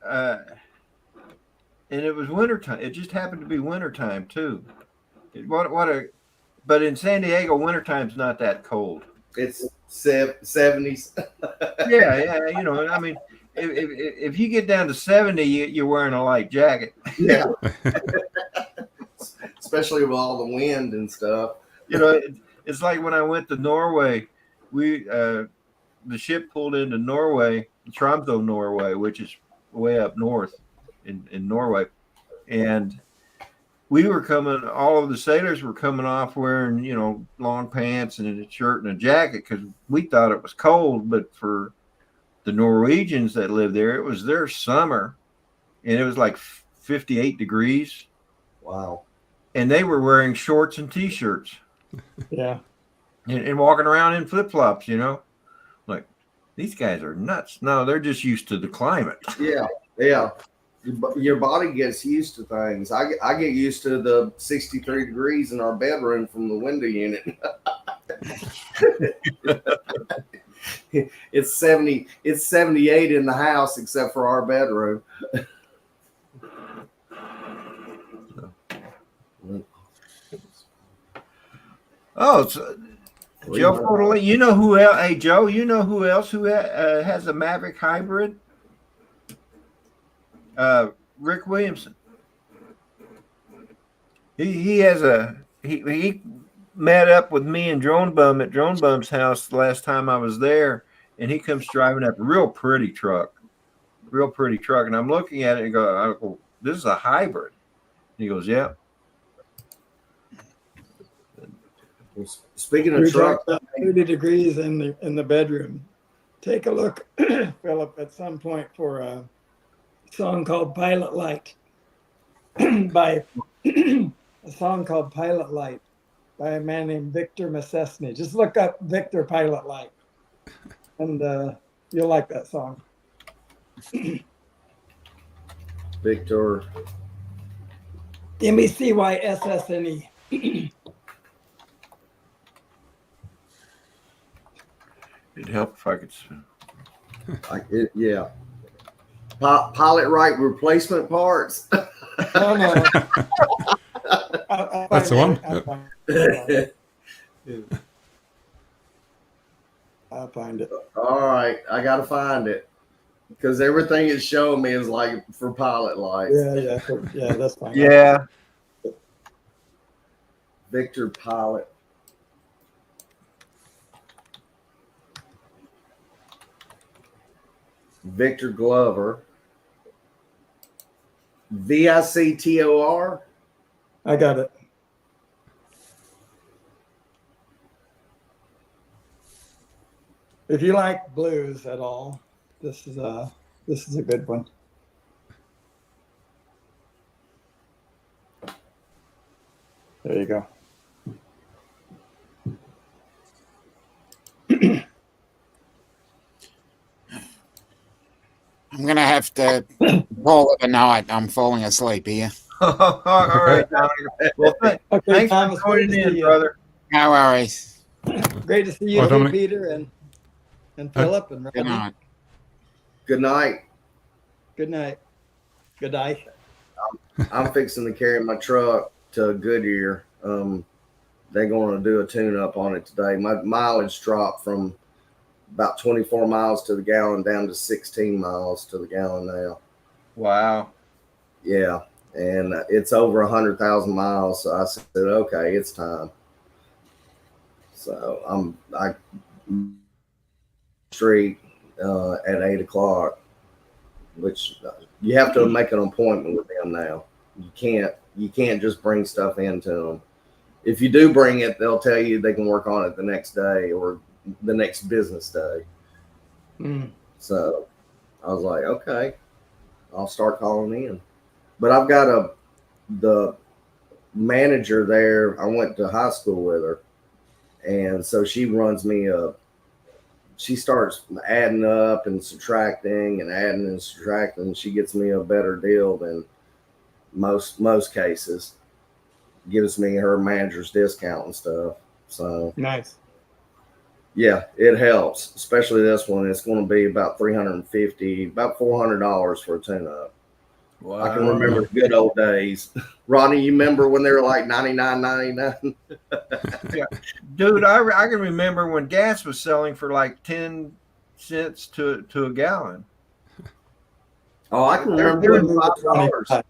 and it was wintertime. It just happened to be wintertime too. But in San Diego, wintertime's not that cold. It's 70s. Yeah. I mean, if you get down to 70, you're wearing a light jacket. Yeah. Especially with all the wind and stuff. It's like when I went to Norway, the ship pulled into Norway, Tromsø, Norway, which is way up north in Norway. And we were all of the sailors were coming off wearing, long pants and a shirt and a jacket because we thought it was cold. But for the Norwegians that lived there, it was their summer. And it was like 58 degrees, Wow. and they were wearing shorts and T-shirts Yeah. and walking around in flip-flops, you know, like these guys are nuts. No, they're just used to the climate. Yeah, yeah. Your body gets used to things. I get used to the 63 degrees in our bedroom from the window unit. It's 78 in the house except for our bedroom. Oh, so Joe Cordele, you know who else? Hey, Joe, you know who else who has a Maverick hybrid? Rick Williamson. He has he met up with me and Drone Bum at Drone Bum's house the last time I was there, and he comes driving up a real pretty truck, and I'm looking at it and I go, this is a hybrid. And he goes, yeah. Speaking We of truck, talked about 30 degrees in the bedroom. Take a look, Philip, at some point for a song called Pilot Light by a song called Pilot Light by a man named Victor Messesny. Just look up Victor Pilot Light, and you'll like that song. Victor. MECYSSNE. It'd help if I could. Yeah. Pilot Right replacement parts. No. That's the one. I'll find it. All right, I gotta find it because everything it's showing me is like for pilot lights. Yeah, that's fine. Yeah. Victor Pilot. Victor Glover. VICTOR. I got it. If you like blues at all, this is a good one. There you go. I'm going to have to call it a night. I'm falling asleep here. All right, Dominic. Well, Okay, thanks Thomas, for joining great to in, see you. brother. No worries. Great to see you, Bye, too, Dominic. Peter and Philip and Good Rodney. night. Good night. Good night. Good night. I'm fixing to carry my truck to Goodyear. They're going to do a tune-up on it today. My mileage dropped from about 24 miles to the gallon down to 16 miles to the gallon now. Wow. Yeah, and it's over 100,000 miles. So I said, okay, it's time. So I street at 8 o'clock, which you have to make an appointment with them now. You can't just bring stuff into them. If you do bring it, they'll tell you they can work on it the next day or the next business day. So I was like, okay, I'll start calling in. But I've got the manager there. I went to high school with her. And so she runs me she starts adding up and subtracting and adding and subtracting. She gets me a better deal than most cases. Gives me her manager's discount and stuff. So Nice. yeah, it helps, especially this one. It's going to be about $350, about $400 for a tune-up. Wow. I can remember the good old days. Rodney, you remember when they were like $99.99? Yeah. Dude, I can remember when gas was selling for like 10 cents to a gallon. Oh, I can remember when $5.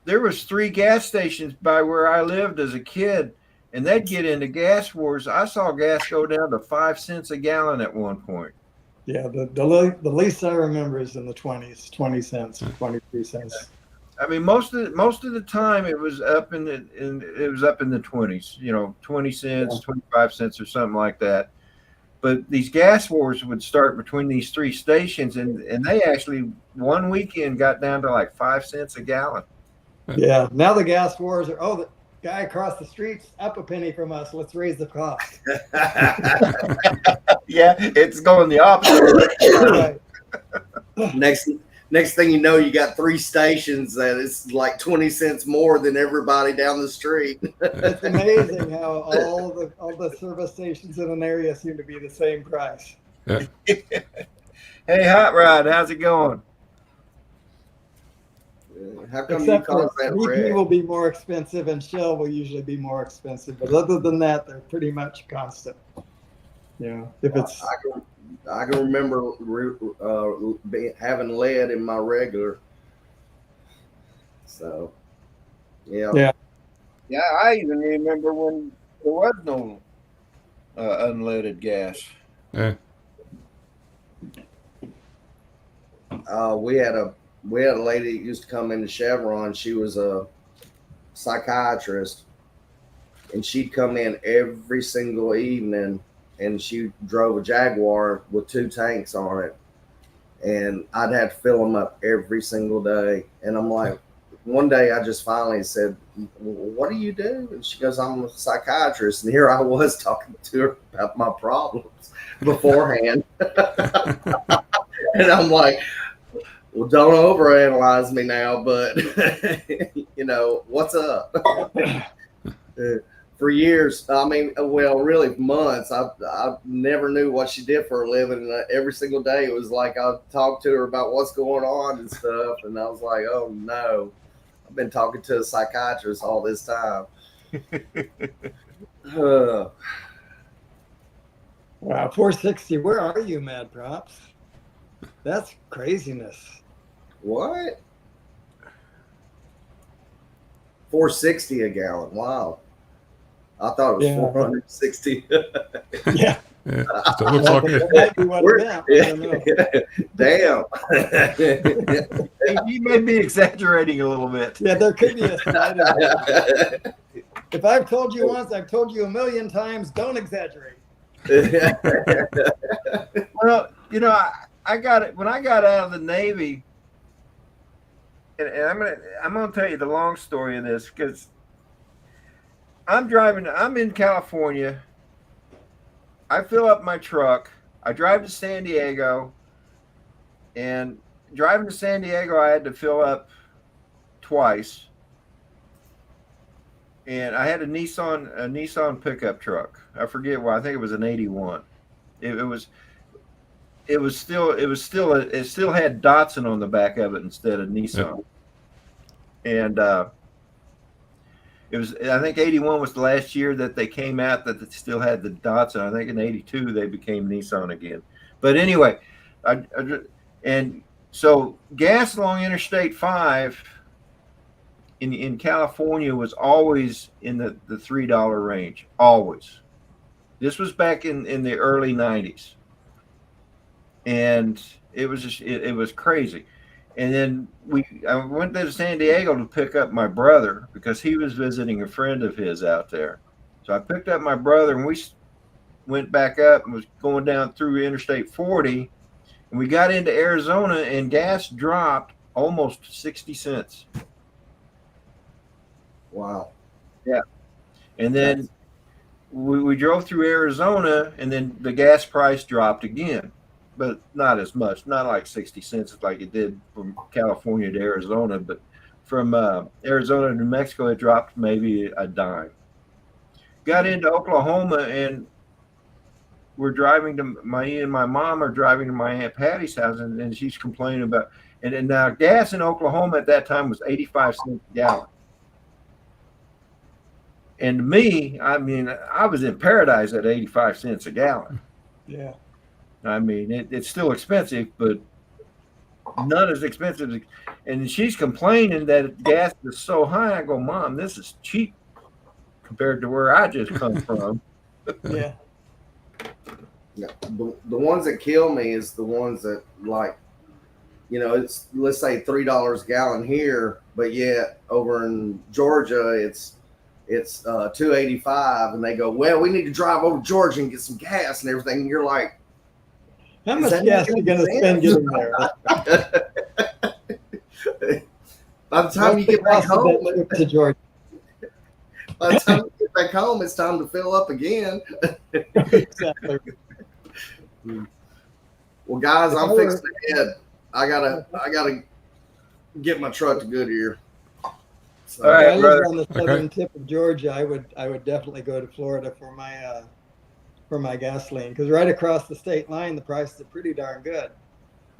There was 3 gas stations by where I lived as a kid, and they'd get into gas wars. I saw gas go down to 5 cents a gallon at one point. Yeah, the least I remember is in the 20s, 20 cents, 23 cents. I mean, most of the time it was up in the 20s, 20 cents, 25 cents or something like that. But these gas wars would start between these 3 stations, and they actually one weekend got down to like 5 cents a gallon. Yeah. Now the gas wars are, the guy across the street's up a penny from us. Let's raise the cost. Yeah, it's going the opposite. Right. Next thing you know, you got 3 stations that it's like 20 cents more than everybody down the street. It's amazing how all the service stations in an area seem to be the same price. Yeah. Hey, Hot Rod, how's it going? How come Except you cause for that BP red? will be more expensive and Shell will usually be more expensive. But other than that, they're pretty much constant. If it's I can remember having lead in my regular. So, yeah. Yeah, I even remember when there was no unleaded gas. Yeah. We had a lady that used to come into Chevron. She was a psychiatrist, and she'd come in every single evening, and she drove a Jaguar with 2 tanks on it, and I'd have to fill them up every single day. And I'm like, one day I just finally said, "What do you do?" And she goes, "I'm a psychiatrist." And here I was talking to her about my problems beforehand. And I'm like, well, don't overanalyze me now, but what's up? For years, really months, I never knew what she did for a living. And every single day, it was like I'd talk to her about what's going on and stuff. And I was like, oh no, I've been talking to a psychiatrist all this time. wow, 460. Where are you, Mad Props? That's craziness. What? 460 a gallon. Wow. I thought it was 460. Yeah. Yeah. So it looks like it. That might be what it meant. Damn. You may be exaggerating a little bit. Yeah, there could be a side of it. If I've told you once, I've told you 1,000,000 times, don't exaggerate. Well, I got it when I got out of the Navy, and I'm gonna tell you the long story of this, because I'm in California. I fill up my truck. I drive to San Diego, and driving to San Diego, I had to fill up twice. And I had a Nissan pickup truck. I forget why. I think it was an 81. It still had Datsun on the back of it instead of Nissan. And I think 81 was the last year that they came out that it still had the Datsun. I think in 82 they became Nissan again. But anyway, and so gas along Interstate 5 in California was always in the $3 range. Always. This was back in the early 90s. And it was it was crazy. And then I went to San Diego to pick up my brother because he was visiting a friend of his out there. So I picked up my brother, and we went back up and was going down through Interstate 40, and we got into Arizona, and gas dropped almost 60 cents. Wow. Yeah. And then we drove through Arizona, and then the gas price dropped again. But not as much, not like 60 cents like it did from California to Arizona, but from Arizona to New Mexico, it dropped maybe a dime. Got into Oklahoma, and we're driving to me and my mom are driving to my Aunt Patty's house, and she's complaining about, and now gas in Oklahoma at that time was 85 cents a gallon. And to me, I was in paradise at 85 cents a gallon. Yeah. I mean, it's still expensive, but not as expensive. And she's complaining that gas is so high. I go, Mom, this is cheap compared to where I just come from. Yeah. The ones that kill me is the ones that, like, it's, let's say $3 a gallon here, but yet over in Georgia it's $2.85, and they go, well, we need to drive over to Georgia and get some gas and everything. And you're like, how much gas are you going to spend getting there? By the time you get back home, to Georgia. by the time you get back home, it's time to fill up again. Exactly. Well, guys, I'm fixing to head. I gotta get my truck to Goodyear. So, All right, if I lived brother. on the southern tip of Georgia, I would definitely go to Florida for my gasoline, because right across the state line, the prices are pretty darn good.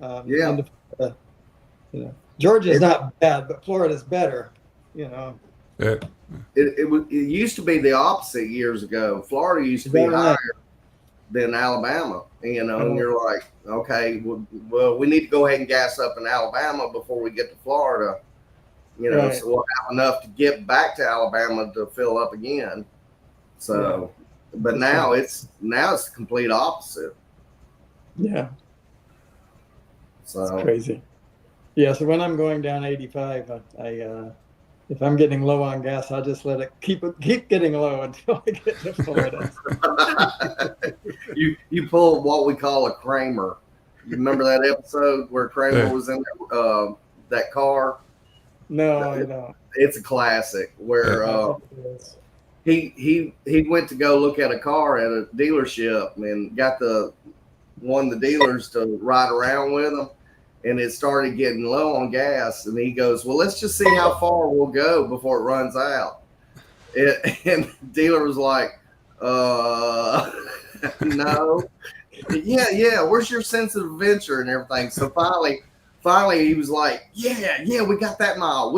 Yeah. And, Georgia's not bad, but Florida's better. Yeah. It used to be the opposite years ago. Florida used to be higher than Alabama, and you're like, okay, well, we need to go ahead and gas up in Alabama before we get to Florida, Right. so we'll have enough to get back to Alabama to fill up again. So, but now it's the complete opposite. Yeah. So It's crazy. Yeah. So when I'm going down 85, if I'm getting low on gas, I'll just let it keep getting low until I get to Florida. you pull what we call a Kramer. You remember that episode where Kramer was in that car? No, I don't. It's a classic where he went to go look at a car at a dealership and got one of the dealers to ride around with him. And it started getting low on gas, and he goes, well, let's just see how far we'll go before it runs out. And the dealer was like, no. Yeah, where's your sense of adventure and everything? So finally he was like, yeah, we got that mile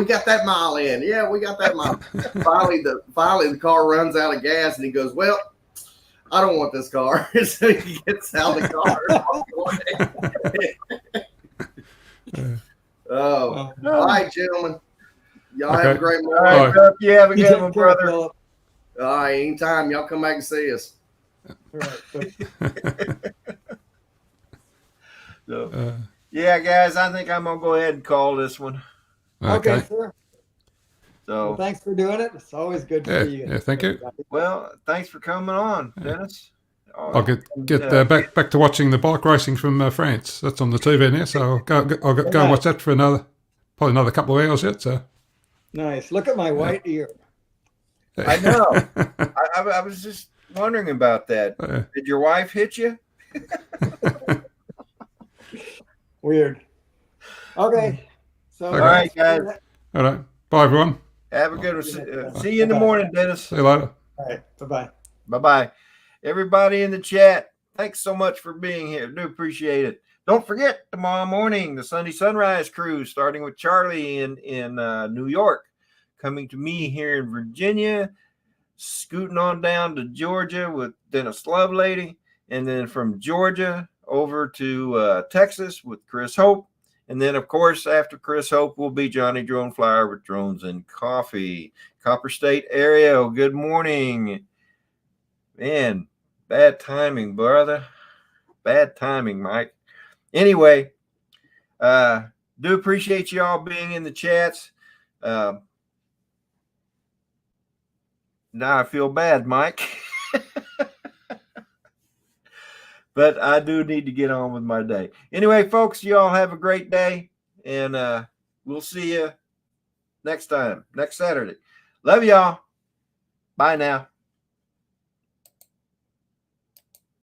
in. Yeah, we got that mile. finally the car runs out of gas, and he goes, well, I don't want this car. So he gets out of the car. All right, gentlemen. Y'all have a great morning. All right, Buck, you have a good one, brother. All right, anytime. Y'all come back and see us. So, yeah, guys, I think I'm gonna go ahead and call this one. Okay, sir. So, well, thanks for doing it. It's always good to see you. Yeah, thank you. Well, thanks for coming on, Dennis. I'll get back to watching the bike racing from France. That's on the TV now, so I'll go and watch that for probably another couple of hours yet. So nice. Look at my white ear. I know. I was just wondering about that. Did your wife hit you? Weird. Okay. So all right, guys. All right. Bye, everyone. Have a good one. See you in the morning, Dennis. See you later. All right. Bye-bye. Bye-bye. Everybody in the chat, thanks so much for being here. Do appreciate it. Don't forget, tomorrow morning, the Sunday Sunrise Cruise, starting with Charlie in New York, coming to me here in Virginia, scooting on down to Georgia with Dennis Lovelady, and then from Georgia over to Texas with Chris Hope. And then, of course, after Chris Hope will be Johnny Drone Flyer with Drones and Coffee. Copper State area, good morning. Man, bad timing, brother. Bad timing, Mike. Anyway, do appreciate you all being in the chats. Now I feel bad, Mike. But I do need to get on with my day. Anyway, folks, you all have a great day, and we'll see you next time, next Saturday. Love y'all. Bye now.